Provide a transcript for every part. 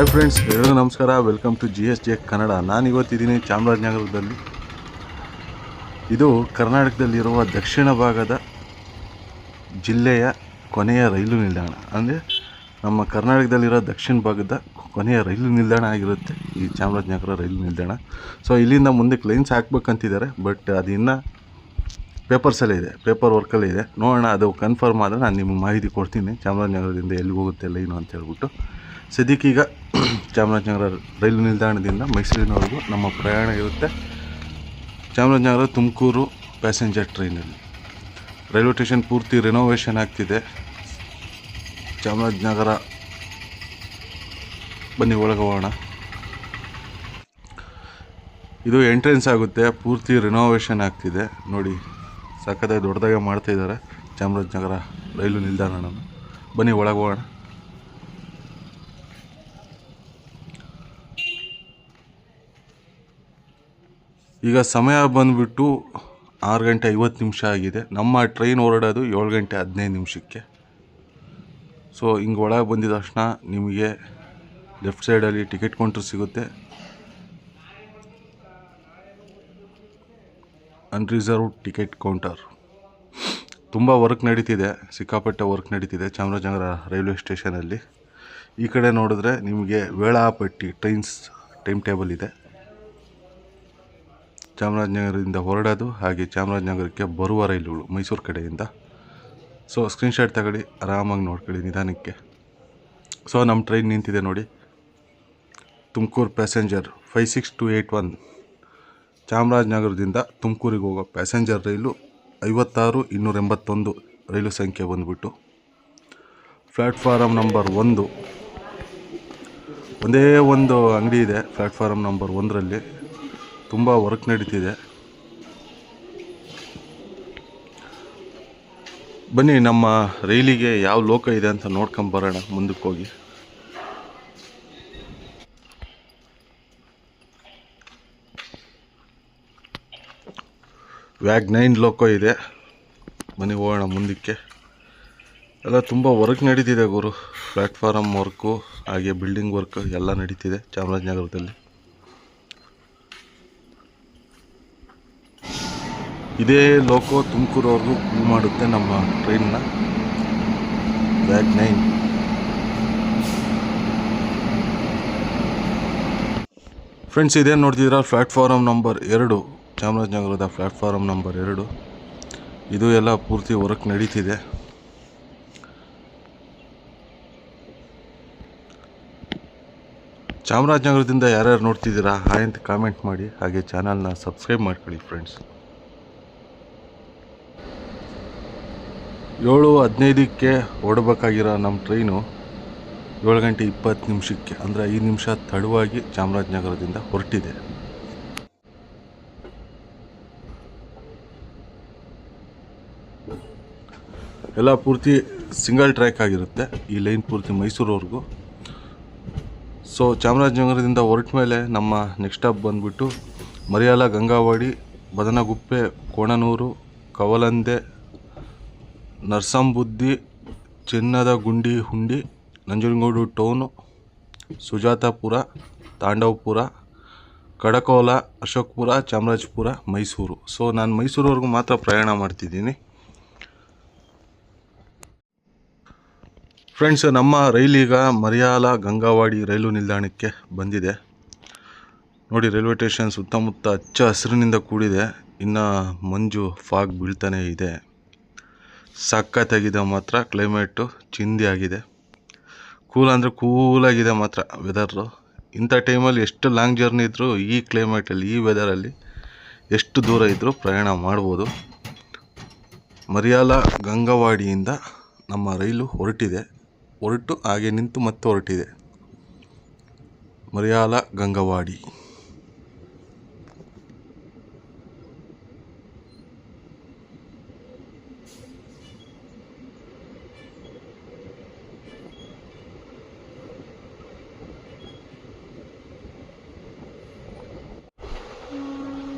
Hi friends, ಎಲ್ಲರಿಗೂ ನಮಸ್ಕಾರ. Welcome to GSJ Kannada. ನಾನು ಇವತ್ತಿದ್ದೀನಿ ಚಾಮರಾಜನಗರದಲ್ಲಿ. ಇದು ಕರ್ನಾಟಕದಲ್ಲಿರುವ ದಕ್ಷಿಣ ಭಾಗದ ಜಿಲ್ಲೆಯ ಕೊನೆಯ ರೈಲು ನಿಲ್ದಾಣ. ಅಂದರೆ ನಮ್ಮ ಕರ್ನಾಟಕದಲ್ಲಿರೋ ದಕ್ಷಿಣ ಭಾಗದ ಕೊನೆಯ ರೈಲು ನಿಲ್ದಾಣ ಆಗಿರುತ್ತೆ ಈ ಚಾಮರಾಜನಗರ ರೈಲು ನಿಲ್ದಾಣ. ಸೊ ಇಲ್ಲಿಂದ ಮುಂದಕ್ಕೆ ಲೈನ್ಸ್ ಹಾಕ್ಬೇಕಂತಿದ್ದಾರೆ, ಬಟ್ ಅದು ಇನ್ನೂ ಪೇಪರ್ಸಲ್ಲೇ ಇದೆ, ಪೇಪರ್ ವರ್ಕಲ್ಲೇ ಇದೆ. ನೋಡೋಣ, ಅದು ಕನ್ಫರ್ಮ್ ಆದರೆ ನಾನು ನಿಮಗೆ ಮಾಹಿತಿ ಕೊಡ್ತೀನಿ ಚಾಮರಾಜನಗರದಿಂದ ಎಲ್ಲಿಗೆ ಹೋಗುತ್ತೆ ಲೈನು ಅಂತ ಹೇಳ್ಬಿಟ್ಟು. ಸದ್ಯಕ್ಕೀಗ ಚಾಮರಾಜನಗರ ರೈಲು ನಿಲ್ದಾಣದಿಂದ ಮೈಸೂರಿನವರೆಗೂ ನಮ್ಮ ಪ್ರಯಾಣ ಇರುತ್ತೆ. ಚಾಮರಾಜನಗರ ತುಮಕೂರು ಪ್ಯಾಸೆಂಜರ್ ಟ್ರೈನಲ್ಲಿ. ರೈಲ್ವೆ ಸ್ಟೇಷನ್ ಪೂರ್ತಿ ರಿನೋವೇಷನ್ ಆಗ್ತಿದೆ. ಚಾಮರಾಜನಗರ ಬನ್ನಿ ಒಳಗೆ ಹೋಗೋಣ. ಇದು ಎಂಟ್ರೆನ್ಸ್ ಆಗುತ್ತೆ, ಪೂರ್ತಿ ರಿನೋವೇಷನ್ ಆಗ್ತಿದೆ. ನೋಡಿ, ಸಖತ್ತಾಗಿ ದೊಡ್ಡದಾಗೆ ಮಾಡ್ತಾಯಿದ್ದಾರೆ ಚಾಮರಾಜನಗರ ರೈಲು ನಿಲ್ದಾಣನ. ಬನ್ನಿ ಒಳಗೆ ಹೋಗೋಣ. ಈಗ ಸಮಯ ಬಂದುಬಿಟ್ಟು 6:50 ಆಗಿದೆ. ನಮ್ಮ ಟ್ರೈನ್ ಹೊರಡೋದು 7:15. ಸೊ ಹಿಂಗೆ ಒಳಗೆ ಬಂದಿದ ತಕ್ಷಣ ನಿಮಗೆ ಲೆಫ್ಟ್ ಸೈಡಲ್ಲಿ ಟಿಕೆಟ್ ಕೌಂಟರ್ ಸಿಗುತ್ತೆ. Unreserved ticket counter. ತುಂಬ ವರ್ಕ್ ನಡೀತಿದೆ, ಸಿಕ್ಕಾಪಟ್ಟೆ ವರ್ಕ್ ನಡೀತಿದೆ ಚಾಮರಾಜನಗರ ರೈಲ್ವೆ ಸ್ಟೇಷನಲ್ಲಿ. ಈ ಕಡೆ ನೋಡಿದ್ರೆ ನಿಮಗೆ ವೇಳಾಪಟ್ಟಿ ಟ್ರೈನ್ಸ್ ಟೈಮ್ ಟೇಬಲ್ ಇದೆ. ಚಾಮರಾಜನಗರದಿಂದ ಹೊರಡೋದು ಹಾಗೆ ಚಾಮರಾಜನಗರಕ್ಕೆ ಬರುವ ರೈಲುಗಳು ಮೈಸೂರು ಕಡೆಯಿಂದ. ಸೊ ಸ್ಕ್ರೀನ್ಶಾಟ್ ತಗೊಳ್ಳಿ, ಆರಾಮಾಗಿ ನೋಡ್ಕೊಳ್ಳಿ ನಿಧಾನಕ್ಕೆ. ಸೊ ನಮ್ಮ ಟ್ರೈನ್ ನಿಂತಿದೆ ನೋಡಿ, ತುಮಕೂರು ಪ್ಯಾಸೆಂಜರ್ 56281. ಚಾಮರಾಜನಗರದಿಂದ ತುಮಕೂರಿಗೆ ಹೋಗೋ ಪ್ಯಾಸೆಂಜರ್ ರೈಲು 56-281 ರೈಲು ಸಂಖ್ಯೆ ಬಂದುಬಿಟ್ಟು. Platform number 1. ಒಂದೇ ಒಂದು ಅಂಗಡಿ ಇದೆ ಪ್ಲ್ಯಾಟ್ಫಾರಮ್ ನಂಬರ್ 1ರಲ್ಲಿ. ತುಂಬ ವರ್ಕ್ ನಡೀತಿದೆ. ಬನ್ನಿ ನಮ್ಮ ರೈಲಿಗೆ ಯಾವ ಲೋಕ ಇದೆ ಅಂತ ನೋಡ್ಕೊಂಬರೋಣ ಮುಂದಕ್ಕೆ ಹೋಗಿ. ವ್ಯಾಗ್ 9 ಲೋಕೋ ಇದೆ. ಬನ್ನಿ ಹೋಗೋಣ ಮುಂದಕ್ಕೆ. ಎಲ್ಲ ತುಂಬ ವರ್ಕ್ ನಡೀತಿದೆ ಗುರು. ಪ್ಲ್ಯಾಟ್ಫಾರಮ್ ವರ್ಕು ಹಾಗೆ ಬಿಲ್ಡಿಂಗ್ ವರ್ಕ್ ಎಲ್ಲ ನಡೀತಿದೆ ಚಾಮರಾಜನಗರದಲ್ಲಿ. ಇದೇ ಲೋಕೋ ತುಮಕೂರವ್ರಿಗೂ ಮೂವ್ ಮಾಡುತ್ತೆ ನಮ್ಮ ಟ್ರೈನ್ನ. ವ್ಯಾಗ್ 9. ಫ್ರೆಂಡ್ಸ್, ಇದೇನು ನೋಡ್ತಿದ್ದೀರಾ, ಪ್ಲ್ಯಾಟ್ಫಾರಮ್ ನಂಬರ್ 2, ಚಾಮರಾಜನಗರದ ಪ್ಲ್ಯಾಟ್ಫಾರಮ್ ನಂಬರ್ 2. ಇದು ಎಲ್ಲ ಪೂರ್ತಿ ವರ್ಕ್ ನಡೀತಿದೆ. ಚಾಮರಾಜನಗರದಿಂದ ಯಾರ್ಯಾರು ನೋಡ್ತಿದ್ದೀರಾ ಹಾಯ್ ಅಂತ ಕಾಮೆಂಟ್ ಮಾಡಿ, ಹಾಗೆ ಚಾನಲ್ನ ಸಬ್ಸ್ಕ್ರೈಬ್ ಮಾಡ್ಕೊಳ್ಳಿ ಫ್ರೆಂಡ್ಸ್. 7:15 ಹೊರಡಬೇಕಾಗಿರೋ ನಮ್ಮ ಟ್ರೈನು 7:20 ಅಂದರೆ 5 ನಿಮಿಷ ತಡವಾಗಿ ಚಾಮರಾಜನಗರದಿಂದ ಹೊರಟಿದೆ. ಎಲ್ಲ ಪೂರ್ತಿ ಸಿಂಗಲ್ ಟ್ರ್ಯಾಕ್ ಆಗಿರುತ್ತೆ ಈ ಲೈನ್ ಪೂರ್ತಿ ಮೈಸೂರವರೆಗೂ. ಸೊ ಚಾಮರಾಜನಗರದಿಂದ ಹೊರಟ ಮೇಲೆ ನಮ್ಮ ನೆಕ್ಸ್ಟ್ ಸ್ಟಾಪ್ ಬಂದುಬಿಟ್ಟು ಮರಿಯಾಲ, ಗಂಗಾವಾಡಿ, ಬದನಗುಪ್ಪೆ, ಕೋಣನೂರು, ಕವಲಂದೆ, ನರ್ಸಂಬುದ್ದಿ, ಚಿನ್ನದ ಗುಂಡಿ ಹುಂಡಿ, ನಂಜನಗೂಡು ಟೌನು, ಸುಜಾತಾಪುರ, ತಾಂಡವಪುರ, ಕಡಕೋಲ, ಅಶೋಕಪುರ, ಚಾಮರಾಜಪುರ, ಮೈಸೂರು. ಸೊ ನಾನು ಮೈಸೂರವರೆಗೂ ಮಾತ್ರ ಪ್ರಯಾಣ ಮಾಡ್ತಿದ್ದೀನಿ ಫ್ರೆಂಡ್ಸ್. ನಮ್ಮ ರೈಲೀಗ ಮರಿಯಾಲ ಗಂಗಾವಾಡಿ ರೈಲು ನಿಲ್ದಾಣಕ್ಕೆ ಬಂದಿದೆ. ನೋಡಿ, ರೈಲ್ವೆ ಸ್ಟೇಷನ್ ಸುತ್ತಮುತ್ತ ಹಚ್ಚ ಹಸಿರಿನಿಂದ ಕೂಡಿದೆ. ಇನ್ನು ಮಂಜು ಫಾಗ್ ಬೀಳ್ತಾನೆ ಇದೆ. ಸಖತ್ತಾಗಿದೆ ಮಾತ್ರ. ಕ್ಲೈಮೇಟು ಚಿಂದಿ ಆಗಿದೆ. ಕೂಲ್ ಅಂದರೆ ಕೂಲಾಗಿದೆ ಮಾತ್ರ ವೆದರು. ಇಂಥ ಟೈಮಲ್ಲಿ ಎಷ್ಟು ಲಾಂಗ್ ಜರ್ನಿ ಇದ್ದರೂ ಈ ಕ್ಲೈಮೇಟಲ್ಲಿ, ಈ ವೆದರಲ್ಲಿ ಎಷ್ಟು ದೂರ ಇದ್ದರೂ ಪ್ರಯಾಣ ಮಾಡ್ಬೋದು. ಮರಿಯಾಲ ಗಂಗಾವಾಡಿಯಿಂದ ನಮ್ಮ ರೈಲು ಹೊರಟು ಹಾಗೆ ನಿಂತು ಮತ್ತೆ ಹೊರಟಿದೆ. ಮರಿಯಾಲ ಗಂಗಾವಾಡಿ.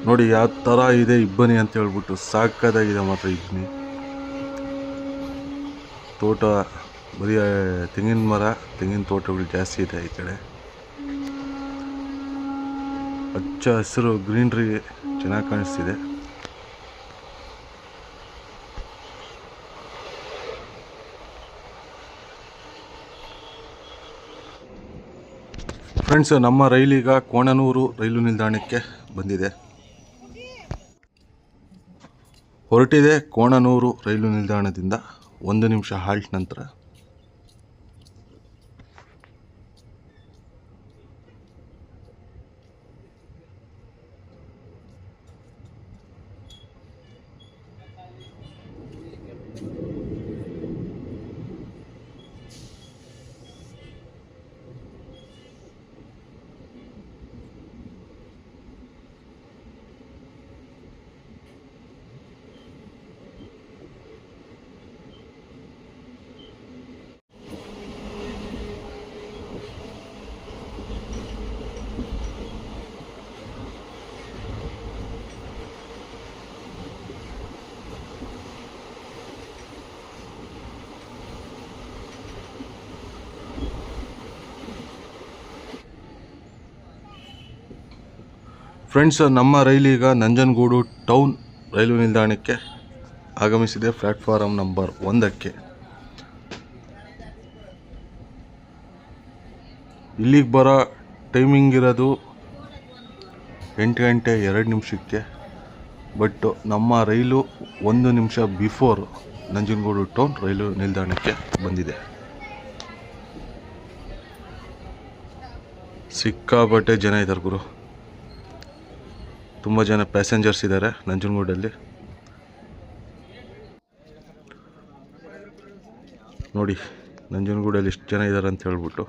ನೋಡಿ ಯಾವ ಥರ ಇದೆ ಇಬ್ಬನಿ ಅಂತ ಹೇಳ್ಬಿಟ್ಟು. ಸಾಕಾಗಿದೆ ಮಾತ್ರ ಇಬ್ಬನಿ. ತೋಟ ಬರೀ ತೆಂಗಿನ ಮರ, ತೆಂಗಿನ ತೋಟಗಳು ಜಾಸ್ತಿ ಇದೆ ಈ ಕಡೆ. ಹಚ್ಚ ಹಸಿರು ಗ್ರೀನ್ರಿ ಚೆನ್ನಾಗಿ ಕಾಣಿಸ್ತಿದೆ. ಫ್ರೆಂಡ್ಸ್, ನಮ್ಮ ರೈಲೀಗ ಕೋಣನೂರು ರೈಲು ನಿಲ್ದಾಣಕ್ಕೆ ಬಂದಿದೆ. ಹೊರಟಿದೆ ಕೋಣನೂರು ರೈಲು ನಿಲ್ದಾಣದಿಂದ 1 ನಿಮಿಷ ಹಾಲ್ಟ್ ನಂತರ. ಫ್ರೆಂಡ್ಸ್, ನಮ್ಮ ರೈಲೀಗ ನಂಜನಗೂಡು ಟೌನ್ ರೈಲು ನಿಲ್ದಾಣಕ್ಕೆ ಆಗಮಿಸಿದೆ. ಪ್ಲಾಟ್ಫಾರಂ ನಂಬರ್ 1ಕ್ಕೆ. ಇಲ್ಲಿಗೆ ಬರೋ ಟೈಮಿಂಗ್ ಇರೋದು 8 ಗಂಟೆ 2 ನಿಮಿಷಕ್ಕೆ. ಬಟ್ ನಮ್ಮ ರೈಲು 1 ನಿಮಿಷ ಬಿಫೋರ್ ನಂಜನಗೂಡು ಟೌನ್ ರೈಲು ನಿಲ್ದಾಣಕ್ಕೆ ಬಂದಿದೆ. ಸಿಕ್ಕಾಪಟ್ಟೆ ಜನ ಇದ್ದಾರೆ ಗುರು. ತುಂಬ ಜನ ಪ್ಯಾಸೆಂಜರ್ಸ್ ಇದ್ದಾರೆ ನಂಜನಗೂಡಲ್ಲಿ. ನೋಡಿ ನಂಜನಗೂಡಲ್ಲಿ ಎಷ್ಟು ಜನ ಇದ್ದಾರೆ ಅಂತ ಹೇಳ್ಬಿಟ್ಟು.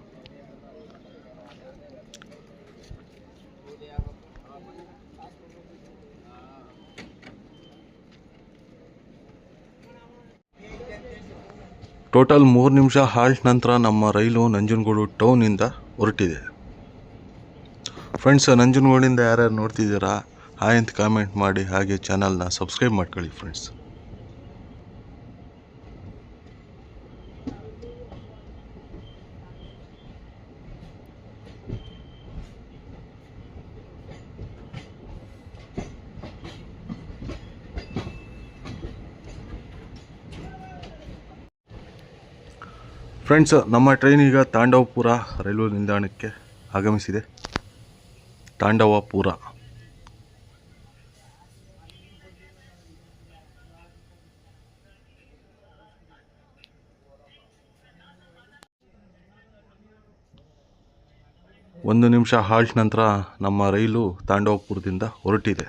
ಟೋಟಲ್ 3 ನಿಮಿಷ ಹಾಲ್ಟ್ ನಂತರ ನಮ್ಮ ರೈಲು ನಂಜನಗೂಡು ಟೌನಿಂದ ಹೊರಟಿದೆ. ಫ್ರೆಂಡ್ಸ್, ನಂಜನಗೂಡಿಂದ ಯಾರ್ಯಾರು ನೋಡ್ತಿದ್ದೀರಾ ಹಾಯ್ ಅಂತ ಕಾಮೆಂಟ್ ಮಾಡಿ, ಹಾಗೆ ಚಾನಲ್ನ ಸಬ್ಸ್ಕ್ರೈಬ್ ಮಾಡ್ಕೊಳ್ಳಿ ಫ್ರೆಂಡ್ಸ್. ಫ್ರೆಂಡ್ಸ್, ನಮ್ಮ ಟ್ರೈನ್ ಈಗ ತಾಂಡವಪುರ ರೈಲ್ವೆ ನಿಲ್ದಾಣಕ್ಕೆ ಆಗಮಿಸಿದೆ. ತಾಂಡವಪುರ. ಒಂದು ನಿಮಿಷ ಹಾಲ್ಟ್ ನಂತರ ನಮ್ಮ ರೈಲು ತಾಂಡವಪುರದಿಂದ ಹೊರಟಿದೆ.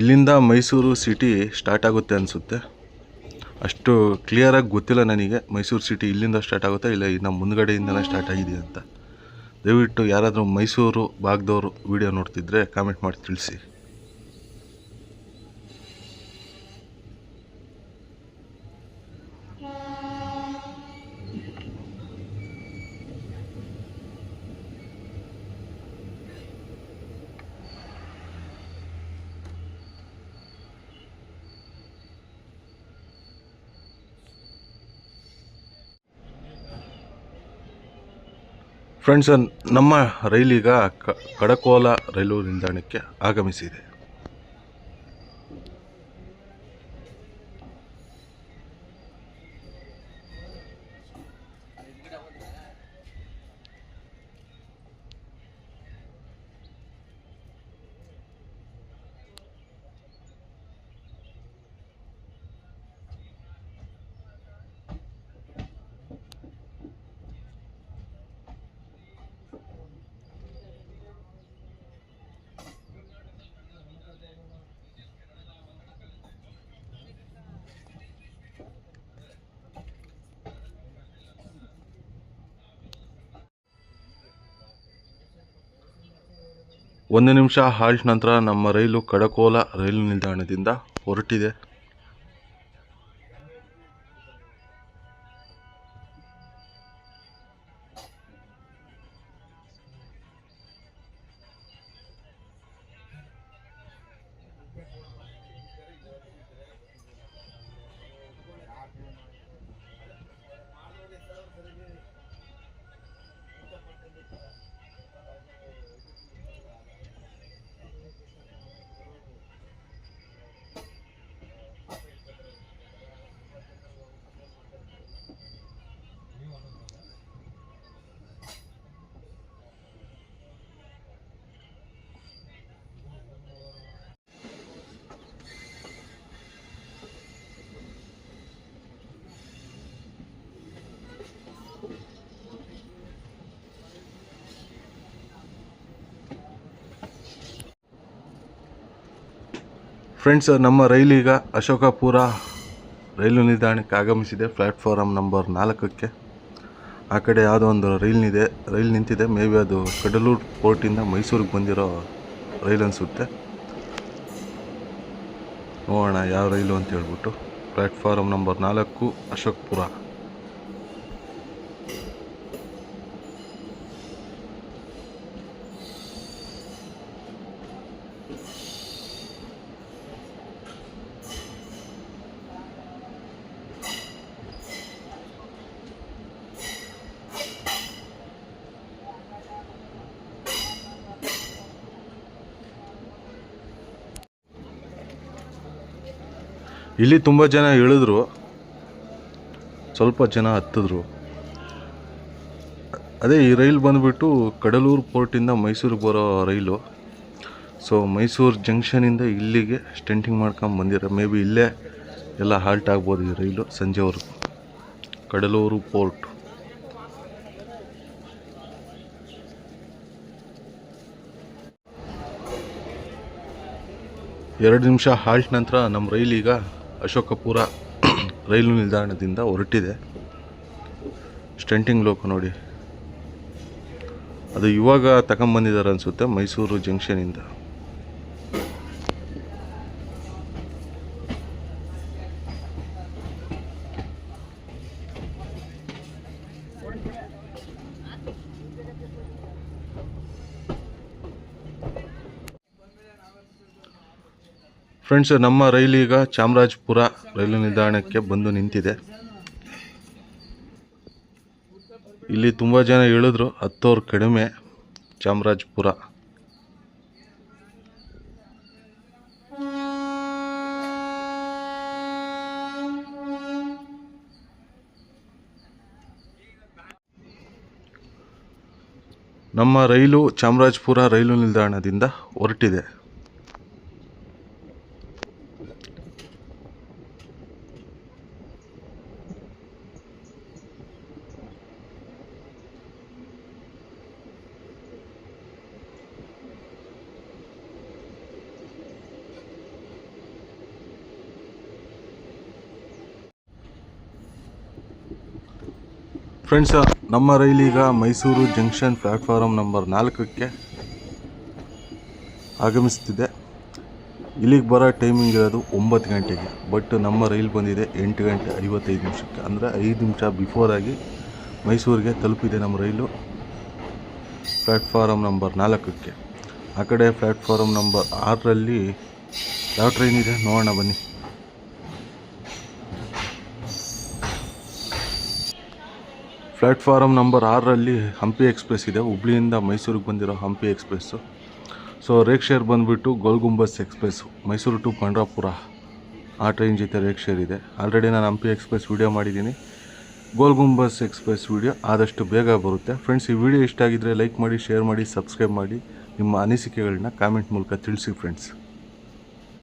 ಇಲ್ಲಿಂದ ಮೈಸೂರು ಸಿಟಿ ಸ್ಟಾರ್ಟ್ ಆಗುತ್ತೆ ಅನಿಸುತ್ತೆ. ಅಷ್ಟು ಕ್ಲಿಯರಾಗಿ ಗೊತ್ತಿಲ್ಲ ನನಗೆ ಮೈಸೂರು ಸಿಟಿ ಇಲ್ಲಿಂದ ಸ್ಟಾರ್ಟ್ ಆಗುತ್ತಾ ಇಲ್ಲ ಇನ್ನು ಮುಂದ್ಗಡೆಯಿಂದಲೇ ಸ್ಟಾರ್ಟ್ ಆಗಿದೆ ಅಂತ. ದಯವಿಟ್ಟು ಯಾರಾದರೂ ಮೈಸೂರು ಭಾಗದವರು ವಿಡಿಯೋ ನೋಡ್ತಿದ್ರೆ ಕಾಮೆಂಟ್ ಮಾಡಿ ತಿಳಿಸಿ. ಫ್ರೆಂಡ್ಸ್, ನಮ್ಮ ರೈಲೀಗ ಕಡಕೋಲ ರೈಲು ನಿಲ್ದಾಣಕ್ಕೆ ಆಗಮಿಸಿದೆ. ಒಂದು ನಿಮಿಷ ಹಾಲ್ಟ್ ನಂತರ ನಮ್ಮ ರೈಲು ಕಡಕೋಲ ರೈಲು ನಿಲ್ದಾಣದಿಂದ ಹೊರಟಿದೆ. ಫ್ರೆಂಡ್ಸ್, ನಮ್ಮ ರೈಲೀಗ ಅಶೋಕಪುರ ರೈಲು ನಿಲ್ದಾಣಕ್ಕೆ ಆಗಮಿಸಿದೆ. Platform number 4ಕ್ಕೆ. ಆ ಕಡೆ ಯಾವುದೋ ಒಂದು ರೈಲ್ ನಿಂತಿದೆ. ಮೇ ಬಿ ಅದು ಕಡಲೂರು ಪೋರ್ಟಿಂದ ಮೈಸೂರಿಗೆ ಬಂದಿರೋ ರೈಲ್ ಅನಿಸುತ್ತೆ. ನೋಡೋಣ ಯಾವ ರೈಲು ಅಂತ ಹೇಳ್ಬಿಟ್ಟು. Platform number 4 ಅಶೋಕಪುರ. ಇಲ್ಲಿ ತುಂಬ ಜನ ಇಳಿದ್ರು, ಸ್ವಲ್ಪ ಜನ ಹತ್ತಿದ್ರು. ಅದೇ ಈ ರೈಲ್ ಬಂದುಬಿಟ್ಟು ಕಡಲೂರು ಪೋರ್ಟಿಂದ ಮೈಸೂರಿಗೆ ಬರೋ ರೈಲು. ಸೊ ಮೈಸೂರು ಜಂಕ್ಷನಿಂದ ಇಲ್ಲಿಗೆ ಸ್ಟೆಂಟಿಂಗ್ ಮಾಡ್ಕೊಂಡು ಬಂದಿರೋ. ಮೇ ಬಿ ಇಲ್ಲೇ ಎಲ್ಲ ಹಾಲ್ಟ್ ಆಗ್ಬೋದು ಈ ರೈಲು ಸಂಜೆವರೆಗೂ. ಕಡಲೂರು ಪೋರ್ಟ್. ಎರಡು ನಿಮಿಷ ಹಾಲ್ಟ್ ನಂತರ ನಮ್ಮ ರೈಲೀಗ ಅಶೋಕಪುರ ರೈಲು ನಿಲ್ದಾಣದಿಂದ ಹೊರಟಿದೆ. ಸ್ಟೆಂಟಿಂಗ್ ಲೋಕ ನೋಡಿ, ಅದು ಇವಾಗ ತಗೊಂಬಂದಿದ್ದಾರೆ ಅನಿಸುತ್ತೆ ಮೈಸೂರು ಜಂಕ್ಷನಿಂದ. ಫ್ರೆಂಡ್ಸ್, ನಮ್ಮ ರೈಲೀಗ ಚಾಮರಾಜಪುರ ರೈಲು ನಿಲ್ದಾಣಕ್ಕೆ ಬಂದು ನಿಂತಿದೆ. ಇಲ್ಲಿ ತುಂಬ ಜನ ಇಳಿದ್ರು, ಹತ್ತೋರು ಕಡಿಮೆ. ಚಾಮರಾಜಪುರ. ನಮ್ಮ ರೈಲು ಚಾಮರಾಜಪುರ ರೈಲು ನಿಲ್ದಾಣದಿಂದ ಹೊರಟಿದೆ. ಫ್ರೆಂಡ್ಸ್, ನಮ್ಮ ರೈಲೀಗ ಮೈಸೂರು ಜಂಕ್ಷನ್ ಪ್ಲ್ಯಾಟ್ಫಾರಮ್ ನಂಬರ್ 4ಕ್ಕೆ ಆಗಮಿಸ್ತಿದೆ. ಇಲ್ಲಿಗೆ ಬರೋ ಟೈಮಿಂಗ್ ಇರೋದು 9 ಗಂಟೆಗೆ, ಬಟ್ ನಮ್ಮ ರೈಲ್ ಬಂದಿದೆ 8 ಗಂಟೆ 55 ನಿಮಿಷಕ್ಕೆ. ಅಂದರೆ 5 ನಿಮಿಷ ಬಿಫೋರ್ ಆಗಿ ಮೈಸೂರಿಗೆ ತಲುಪಿದೆ ನಮ್ಮ ರೈಲು ಪ್ಲ್ಯಾಟ್ಫಾರಮ್ ನಂಬರ್ 4ಕ್ಕೆ. ಆ ಕಡೆ ಪ್ಲ್ಯಾಟ್ಫಾರಮ್ ನಂಬರ್ 6ರಲ್ಲಿ ಯಾವ ಟ್ರೈನ್ ಇದೆ ನೋಡೋಣ ಬನ್ನಿ. ಪ್ಲ್ಯಾಟ್ಫಾರಮ್ ನಂಬರ್ 6ರಲ್ಲಿ ಹಂಪಿ ಎಕ್ಸ್ಪ್ರೆಸ್ ಇದೆ, ಹುಬ್ಳಿಯಿಂದ ಮೈಸೂರಿಗೆ ಬಂದಿರೋ Hampi express. So rake share ಬಂದುಬಿಟ್ಟು ಗೋಲ್ ಗುಂಬಸ್ ಎಕ್ಸ್ಪ್ರೆಸ್ಸು, ಮೈಸೂರು ಟು ಪಂಡ್ರಾಪುರ ಆ ಟ್ರೈನ್ ಜೊತೆ ರೇಕ್ ಶೇರ್ ಇದೆ. ಆಲ್ರೆಡಿ ನಾನು ಹಂಪಿ ಎಕ್ಸ್ಪ್ರೆಸ್ ವೀಡಿಯೋ ಮಾಡಿದ್ದೀನಿ. ಗೋಲ್ ಗುಂಬಸ್ ಎಕ್ಸ್ಪ್ರೆಸ್ ವೀಡಿಯೋ ಆದಷ್ಟು ಬೇಗ ಬರುತ್ತೆ. ಫ್ರೆಂಡ್ಸ್, ಈ ವಿಡಿಯೋ ಇಷ್ಟ ಆಗಿದ್ದರೆ ಲೈಕ್ ಮಾಡಿ, ಶೇರ್ ಮಾಡಿ, ಸಬ್ಸ್ಕ್ರೈಬ್ ಮಾಡಿ. ನಿಮ್ಮ ಅನಿಸಿಕೆಗಳನ್ನ ಕಾಮೆಂಟ್ ಮೂಲಕ ತಿಳಿಸಿ ಫ್ರೆಂಡ್ಸ್.